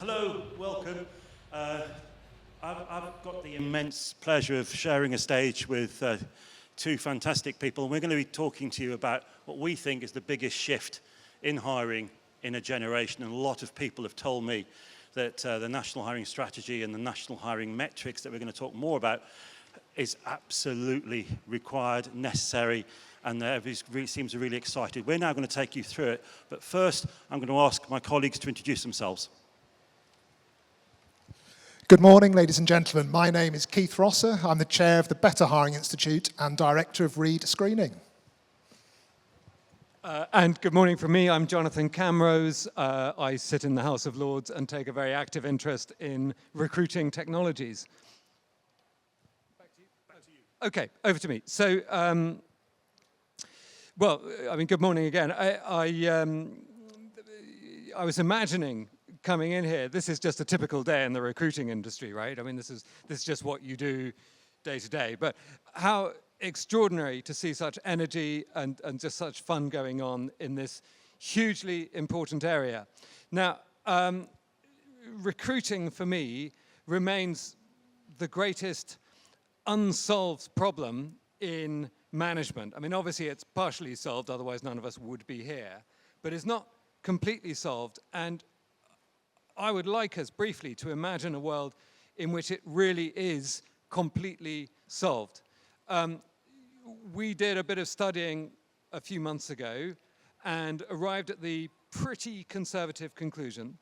Hello, welcome. I've got the immense pleasure of sharing a stage with two fantastic people, and we're going to be talking to you about what we think is the biggest shift in hiring in a generation. And a lot of people have told me that the national hiring strategy and the national hiring metrics that we're going to talk more about is absolutely required, necessary, and everybody seems really excited. We're now going to take you through it, but first I'm going to ask my colleagues to introduce themselves. Good morning, ladies and gentlemen. My name is Keith Rosser. I'm the chair of the Better Hiring Institute and director of Reed Screening. And good morning from me. I'm Jonathan Camrose. I sit in the House of Lords and take a very active interest in recruiting technologies. Back to you. Okay, over to me. So, well, I mean, good morning again. I was imagining coming in here, this is just a typical day in the recruiting industry, right? I mean, this is just what you do day to day. But how extraordinary to see such energy and just such fun going on in this hugely important area. Now, recruiting for me remains the greatest unsolved problem in management. I mean, obviously it's partially solved, otherwise none of us would be here, but it's not completely solved. And I would like us briefly to imagine a world in which it really is completely solved. We did a bit of studying a few months ago and arrived at the pretty conservative conclusion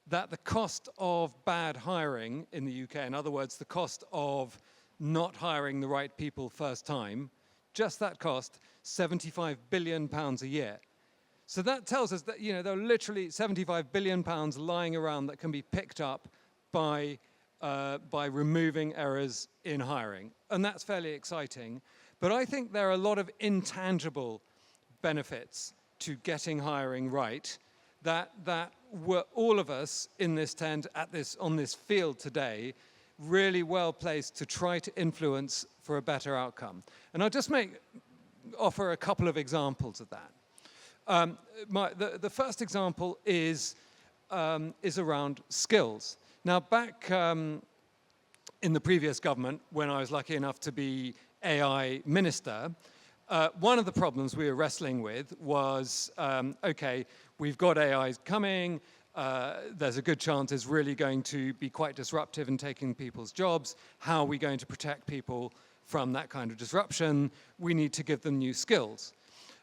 that the cost of bad hiring in the UK, in other words, the cost of not hiring the right people first time, just that cost, £75 billion a year. So that tells us that, you know, there are literally £75 billion lying around that can be picked up by removing errors in hiring. And that's fairly exciting. But I think there are a lot of intangible benefits to getting hiring right that were all of us in this tent on this field today really well placed to try to influence for a better outcome. And I'll just offer a couple of examples of that. The first example is around skills. Now, back in the previous government, when I was lucky enough to be AI minister, one of the problems we were wrestling with was, okay, we've got AI coming, there's a good chance it's really going to be quite disruptive in taking people's jobs. How are we going to protect people from that kind of disruption? We need to give them new skills.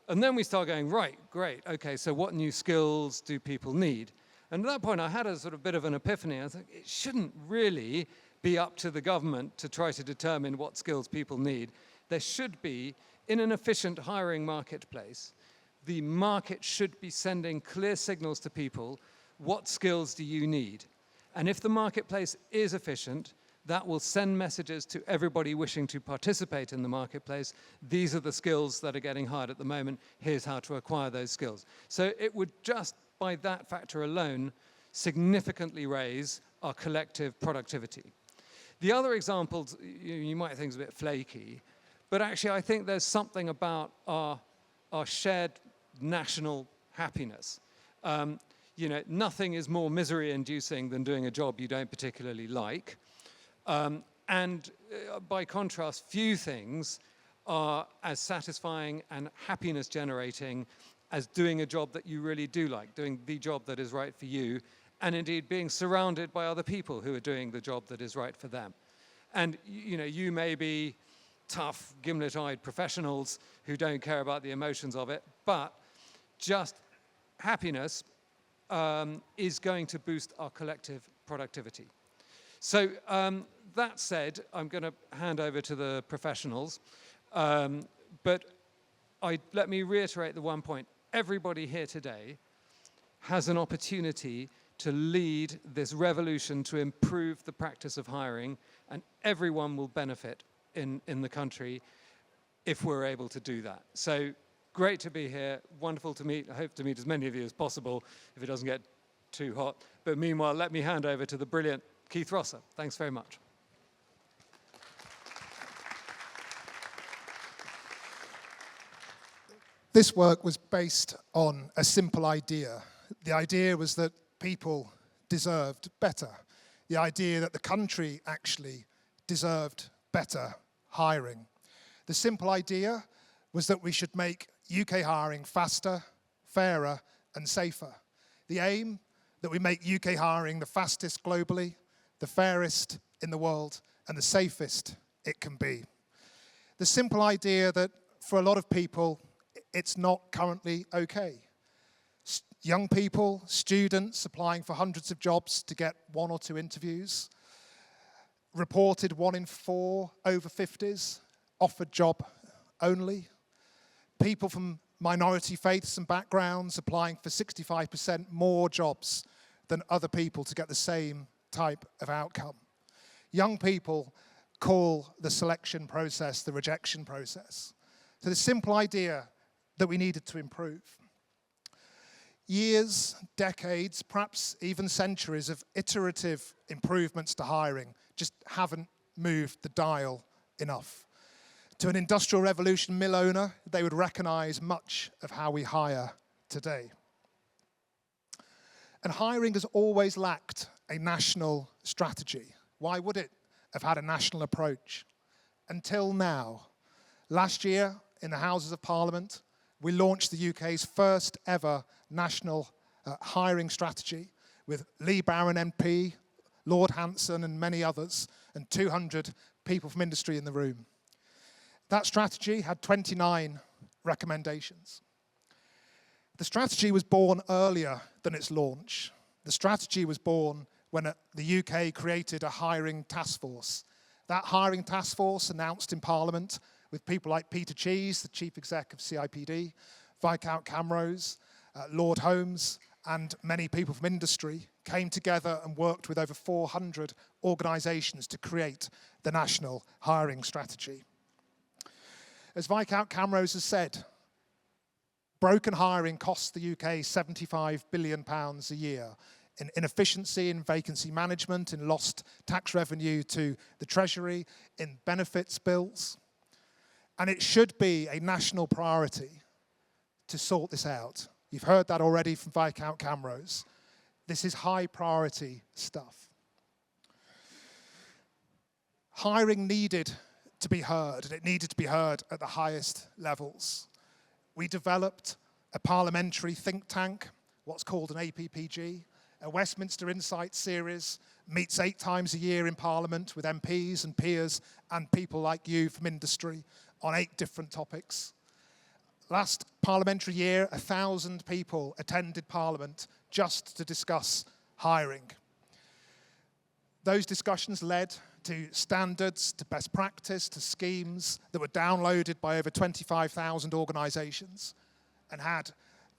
And then we start going, right, great, okay, so what new skills do people need? And at that point, I had a sort of bit of an epiphany. I was like, it shouldn't really be up to the government to try to determine what skills people need. There should be, in an efficient hiring marketplace, the market should be sending clear signals to people, what skills do you need? And if the marketplace is efficient, that will send messages to everybody wishing to participate in the marketplace. These are the skills that are getting hired at the moment. Here's how to acquire those skills. So it would just, by that factor alone, significantly raise our collective productivity. The other examples, you might think is a bit flaky, but actually I think there's something about our shared national happiness. You know, nothing is more misery-inducing than doing a job you don't particularly like. And by contrast, few things are as satisfying and happiness generating as doing a job that you really do like, doing the job that is right for you, and indeed being surrounded by other people who are doing the job that is right for them. And you know, you may be tough, gimlet-eyed professionals who don't care about the emotions of it, but just happiness is going to boost our collective productivity. So that said, I'm going to hand over to the professionals, but let me reiterate the one point. Everybody here today has an opportunity to lead this revolution to improve the practice of hiring, and everyone will benefit in the country if we're able to do that. So great to be here, wonderful to meet. I hope to meet as many of you as possible if it doesn't get too hot. But meanwhile, let me hand over to the brilliant Keith Rosser. Thanks very much. This work was based on a simple idea. The idea was that people deserved better. The idea that the country actually deserved better hiring. The simple idea was that we should make UK hiring faster, fairer, and safer. The aim that we make UK hiring the fastest globally, the fairest in the world, and the safest it can be. The simple idea that for a lot of people, it's not currently okay. Young people, students applying for hundreds of jobs to get 1 or 2 interviews, reported 1 in 4 over 50s offered job only. People from minority faiths and backgrounds applying for 65% more jobs than other people to get the same type of outcome. Young people call the selection process the rejection process. So the simple idea that we needed to improve. Years, decades, perhaps even centuries of iterative improvements to hiring just haven't moved the dial enough. To an industrial revolution mill owner, they would recognize much of how we hire today. And hiring has always lacked a national strategy. Why would it have had a national approach? Until now. Last year, in the Houses of Parliament, we launched the UK's first ever national hiring strategy with Lee Barron MP, Lord Hanson and many others, and 200 people from industry in the room. That strategy had 29 recommendations. The strategy was born earlier than its launch. The strategy was born when the UK created a hiring task force. That hiring task force announced in Parliament with people like Peter Cheese, the Chief Exec of CIPD, Viscount Camrose, Lord Holmes, and many people from industry came together and worked with over 400 organisations to create the national hiring strategy. As Viscount Camrose has said, broken hiring costs the UK £75 billion a year in inefficiency, in vacancy management, in lost tax revenue to the Treasury, in benefits bills. And it should be a national priority to sort this out. You've heard that already from Viscount Camrose. This is high priority stuff. Hiring needed to be heard, and it needed to be heard at the highest levels. We developed a parliamentary think tank, what's called an APPG, a Westminster Insight series, meets 8 times a year in Parliament with MPs and peers and people like you from industry on 8 different topics. Last parliamentary year, 1,000 people attended Parliament just to discuss hiring. Those discussions led to standards, to best practice, to schemes that were downloaded by over 25,000 organisations and had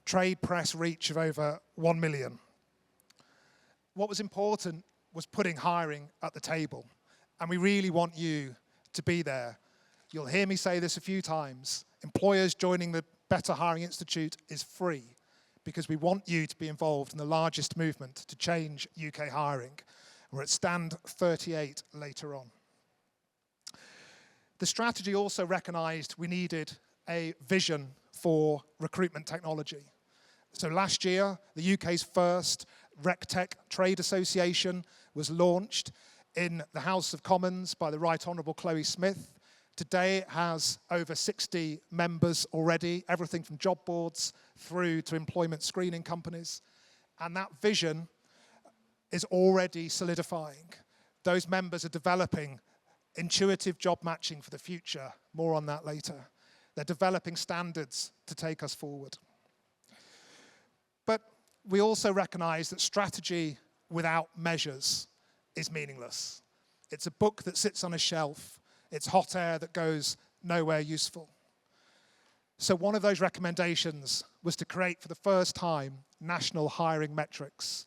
trade press reach of over 1 million. What was important was putting hiring at the table, and we really want you to be there. You'll hear me say this a few times. Employers joining the Better Hiring Institute is free because we want you to be involved in the largest movement to change UK hiring. We're at stand 38 later on. The strategy also recognised we needed a vision for recruitment technology. So last year, the UK's first RecTech Trade Association was launched in the House of Commons by the Right Honourable Chloe Smith. Today it has over 60 members already, everything from job boards through to employment screening companies. And that vision is already solidifying. Those members are developing intuitive job matching for the future. More on that later. They're developing standards to take us forward. But we also recognise that strategy without measures is meaningless. It's a book that sits on a shelf. It's hot air that goes nowhere useful. So one of those recommendations was to create for the first time national hiring metrics.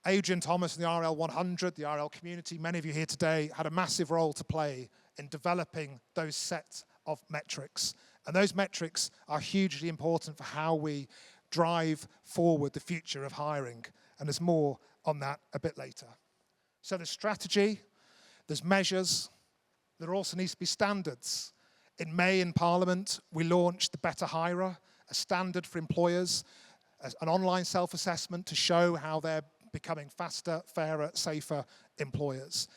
Adrian Thomas and the RL 100, the RL community, many of you here today, had a massive role to play in developing those sets of metrics. And those metrics are hugely important for how we drive forward the future of hiring. And there's more on that a bit later. So there's strategy, there's measures, there also needs to be standards. In May in Parliament, we launched the Better Hirer, a standard for employers, an online self-assessment to show how they're becoming faster, fairer, safer employers.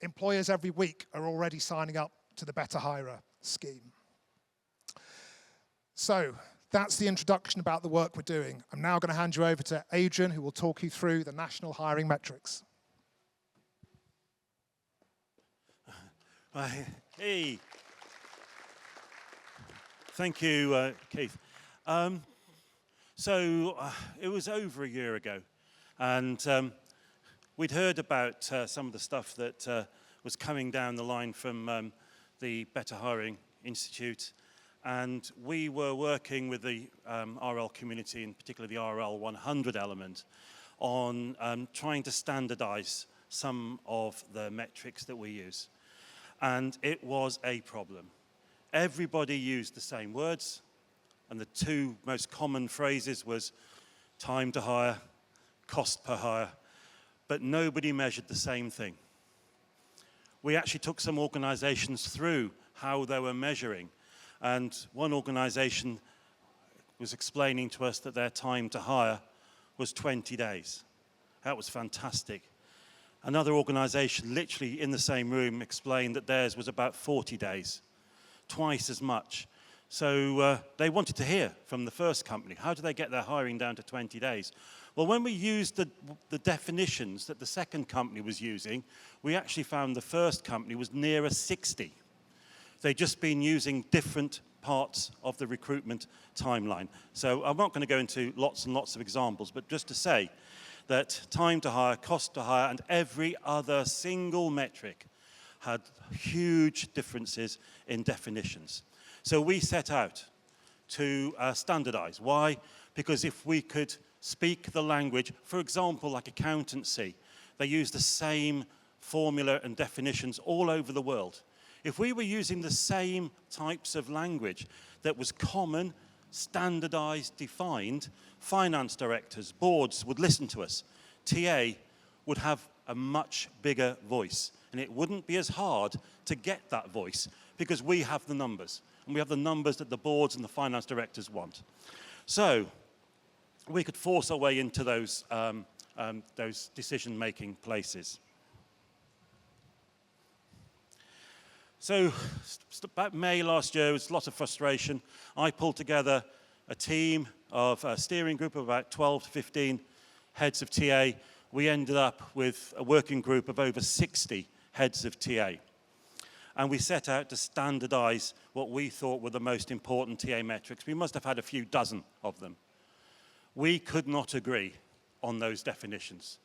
Employers every week are already signing up to the Better Hirer scheme. So that's the introduction about the work we're doing. I'm now going to hand you over to Adrian, who will talk you through the national hiring metrics. Hey. Thank you, Keith. It was over a year ago, and we'd heard about some of the stuff that was coming down the line from the Better Hiring Institute, and we were working with the RL community, in particular the RL 100 element, on trying to standardize some of the metrics that we use. And it was a problem. Everybody used the same words, and the two most common phrases was time to hire, cost per hire, but nobody measured the same thing. We actually took some organizations through how they were measuring, and one organization was explaining to us that their time to hire was 20 days. That was fantastic. Another organization, literally in the same room, explained that theirs was about 40 days, twice as much. So they wanted to hear from the first company, how do they get their hiring down to 20 days? Well, when we used the definitions that the second company was using, we actually found the first company was nearer 60. They'd just been using different parts of the recruitment timeline. So I'm not going to go into lots and lots of examples, but just to say that time to hire, cost to hire, and every other single metric had huge differences in definitions. So we set out to standardize. Why? Because if we could speak the language, for example, like accountancy, they use the same formula and definitions all over the world. If we were using the same types of language that was common, standardized, defined, finance directors, boards would listen to us. TA would have a much bigger voice, and it wouldn't be as hard to get that voice because we have the numbers, and we have the numbers that the boards and the finance directors want. So we could force our way into those decision-making places. So about May last year, there was lots of frustration. I pulled together a team of a steering group of about 12 to 15 heads of TA. We ended up with a working group of over 60 heads of TA. And we set out to standardize what we thought were the most important TA metrics. We must have had a few dozen of them. We could not agree on those definitions.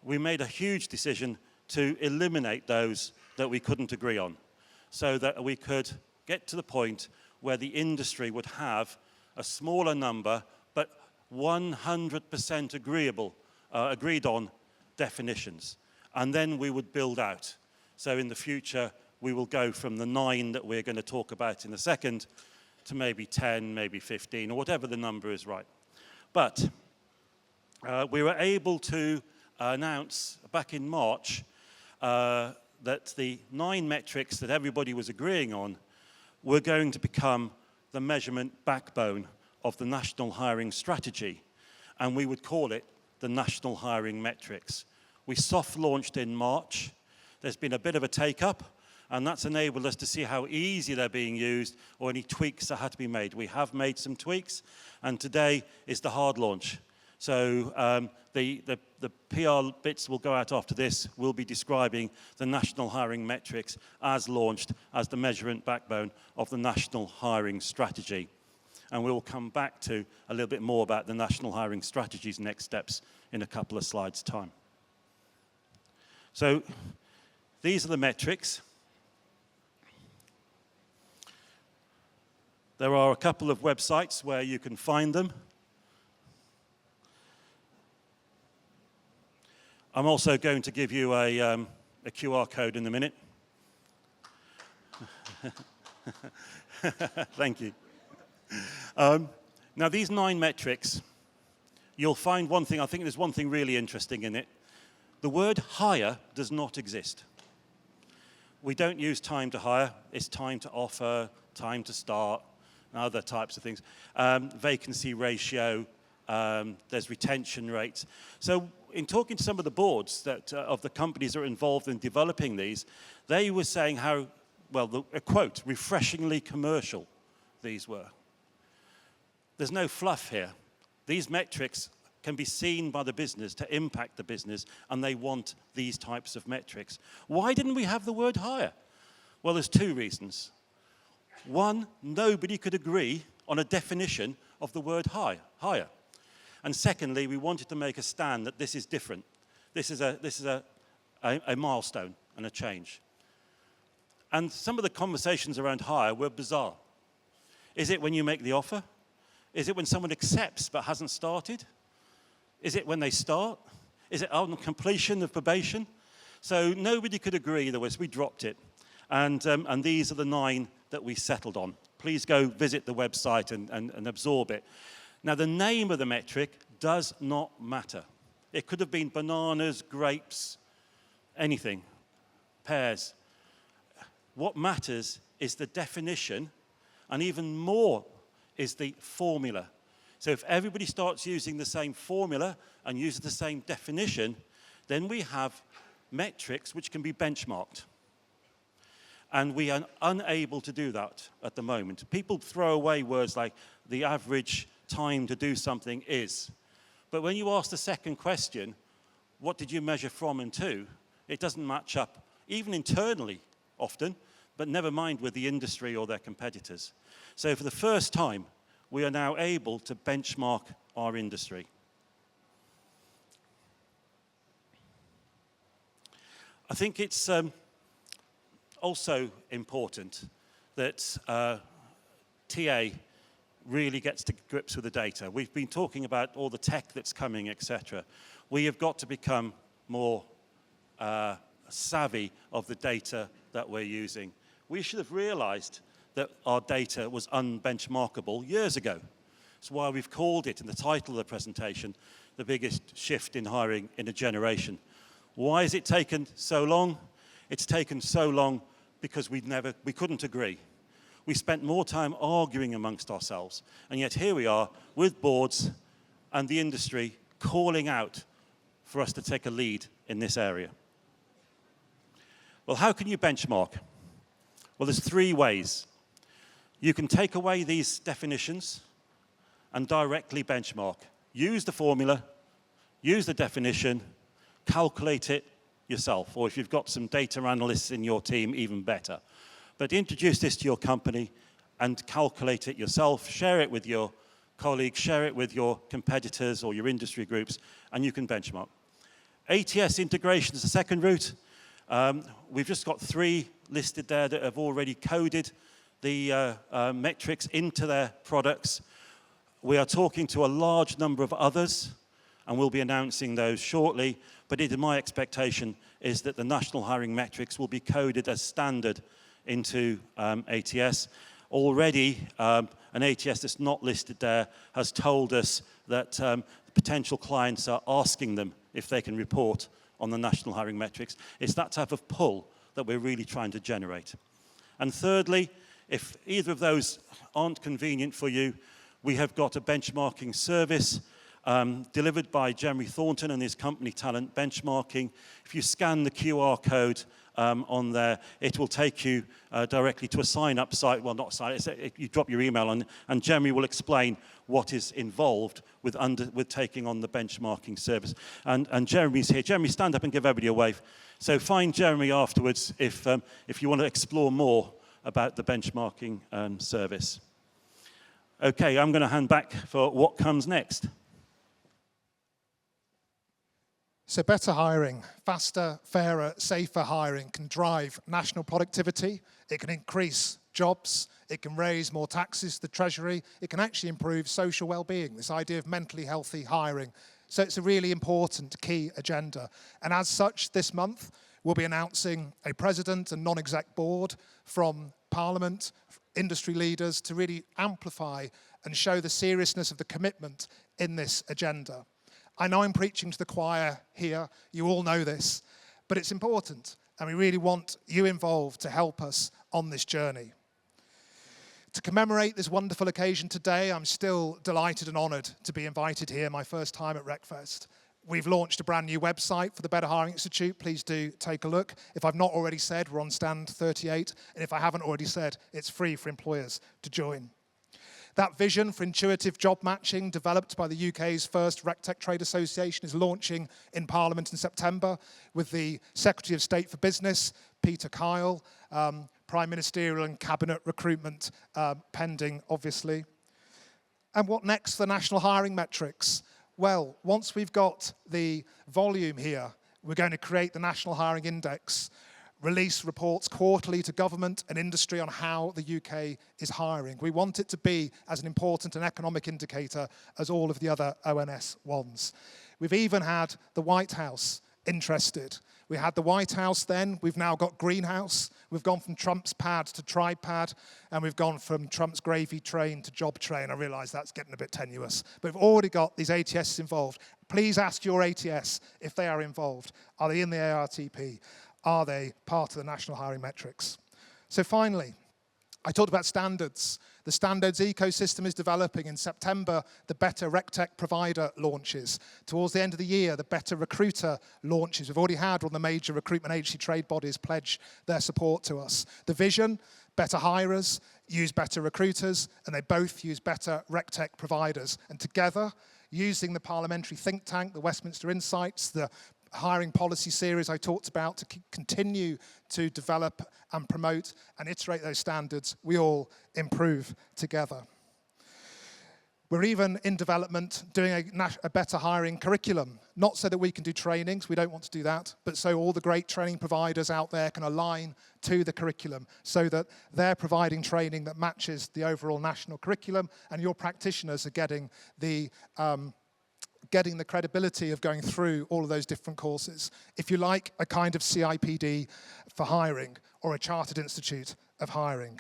We made a huge decision to eliminate those that we couldn't agree on, so that we could get to the point where the industry would have a smaller number, but 100% agreed on definitions. And then we would build out. So in the future, we will go from the 9 that we're going to talk about in a second to maybe 10, maybe 15, or whatever the number is right. But we were able to announce back in March that the 9 metrics that everybody was agreeing on were going to become the measurement backbone of the national hiring strategy, and we would call it the national hiring metrics. We soft launched in March. There's been a bit of a take-up, and that's enabled us to see how easy they're being used or any tweaks that had to be made. We have made some tweaks, and today is the hard launch. So the PR bits will go out after this. We'll be describing the national hiring metrics as launched as the measurement backbone of the national hiring strategy. And we will come back to a little bit more about the national hiring strategy's next steps in a couple of slides' time. So these are the metrics. There are a couple of websites where you can find them. I'm also going to give you a QR code in a minute. Thank you. Now, these 9 metrics, you'll find one thing. I think there's one thing really interesting in it. The word hire does not exist. We don't use time to hire. It's time to offer, time to start, and other types of things. Vacancy ratio, there's retention rates. So in talking to some of the boards that, of the companies that are involved in developing these, they were saying how, well, a quote, refreshingly commercial these were. There's no fluff here. These metrics can be seen by the business to impact the business, and they want these types of metrics. Why didn't we have the word hire? Well, there's two reasons. One, nobody could agree on a definition of the word hire. And secondly, we wanted to make a stand that this is different. This is a milestone and a change. And some of the conversations around hire were bizarre. Is it when you make the offer? Is it when someone accepts but hasn't started? Is it when they start? Is it on completion of probation? So nobody could agree. We dropped it. And these are the 9 that we settled on. Please go visit the website and absorb it. Now, the name of the metric does not matter. It could have been bananas, grapes, anything, pears. What matters is the definition, and even more is the formula. So if everybody starts using the same formula and uses the same definition, then we have metrics which can be benchmarked. And we are unable to do that at the moment. People throw away words like the average time to do something is. But when you ask the second question, what did you measure from and to, it doesn't match up, even internally often, but never mind with the industry or their competitors. So for the first time, we are now able to benchmark our industry. I think it's also important that TA really gets to grips with the data. We've been talking about all the tech that's coming, etc. We have got to become more savvy of the data that we're using. We should have realized that our data was unbenchmarkable years ago. That's why we've called it, in the title of the presentation, the biggest shift in hiring in a generation. Why has it taken so long? It's taken so long because we couldn't agree. We spent more time arguing amongst ourselves, and yet here we are with boards and the industry calling out for us to take a lead in this area. Well, how can you benchmark? Well, there's 3 ways. You can take away these definitions and directly benchmark. Use the formula, use the definition, calculate it yourself, or if you've got some data analysts in your team, even better. But introduce this to your company and calculate it yourself, share it with your colleagues, share it with your competitors or your industry groups, and you can benchmark. ATS integration is the second route. We've just got 3 listed there that have already coded the metrics into their products. We are talking to a large number of others, and we'll be announcing those shortly. But my expectation is that the national hiring metrics will be coded as standard into ATS. Already, an ATS that's not listed there has told us that potential clients are asking them if they can report on the national hiring metrics. It's that type of pull that we're really trying to generate. And thirdly, if either of those aren't convenient for you, we have got a benchmarking service delivered by Jeremy Thornton and his company Talent Benchmarking. If you scan the QR code on there, it will take you directly to a sign-up site. Well, not sign, you drop your email on, and Jeremy will explain what is involved with taking on the benchmarking service. And Jeremy's here. Jeremy, stand up and give everybody a wave. So find Jeremy afterwards if you want to explore more about the benchmarking service. Okay, I'm going to hand back for what comes next. So better hiring, faster, fairer, safer hiring can drive national productivity. It can increase jobs. It can raise more taxes to the Treasury. It can actually improve social well-being, this idea of mentally healthy hiring. So it's a really important key agenda. And as such, this month, we'll be announcing a president and non-exec board from Parliament, industry leaders, to really amplify and show the seriousness of the commitment in this agenda. I know I'm preaching to the choir here, you all know this, but it's important, and we really want you involved to help us on this journey. To commemorate this wonderful occasion today, I'm still delighted and honoured to be invited here, my first time at RecFest. We've launched a brand new website for the Better Hiring Institute. Please do take a look. If I've not already said, we're on stand 38. And if I haven't already said, it's free for employers to join. That vision for intuitive job matching, developed by the UK's first RecTech Trade Association, is launching in Parliament in September with the Secretary of State for Business, Peter Kyle, Prime Ministerial and Cabinet recruitment pending, obviously. And what next for the national hiring metrics? Well, once we've got the volume here, we're going to create the National Hiring Index, release reports quarterly to government and industry on how the UK is hiring. We want it to be as an important and economic indicator as all of the other ONS ones. We've even had the White House interested. We had the White House then, we've now got Greenhouse, we've gone from Trump's pad to tripad, and we've gone from Trump's gravy train to job train. I realise that's getting a bit tenuous, but we've already got these ATSs involved. Please ask your ATS if they are involved. Are they in the ARTP? Are they part of the national hiring metrics? So finally, I talked about standards. The standards ecosystem is developing. In September, the Better RecTech provider launches. Towards the end of the year, the Better Recruiter launches. We've already had all the major recruitment agency trade bodies pledge their support to us. The vision, better hirers use better recruiters, and they both use better RecTech providers. And together, using the parliamentary think tank, the Westminster Insights, the hiring policy series I talked about, to continue to develop and promote and iterate those standards, we all improve together. We're even in development doing a better hiring curriculum, not so that we can do trainings, we don't want to do that, but so all the great training providers out there can align to the curriculum so that they're providing training that matches the overall national curriculum, and your practitioners are getting the credibility of going through all of those different courses. If you like, a kind of CIPD for hiring or a chartered institute of hiring.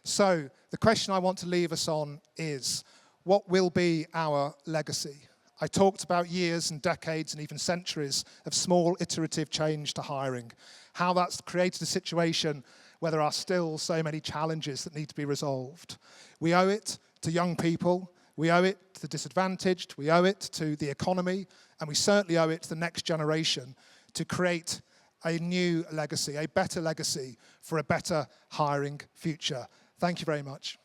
So the question I want to leave us on is, what will be our legacy? I talked about years and decades and even centuries of small iterative change to hiring, how that's created a situation where there are still so many challenges that need to be resolved. We owe it to young people, we owe it to the disadvantaged, we owe it to the economy, and we certainly owe it to the next generation to create a new legacy, a better legacy for a better hiring future. Thank you very much.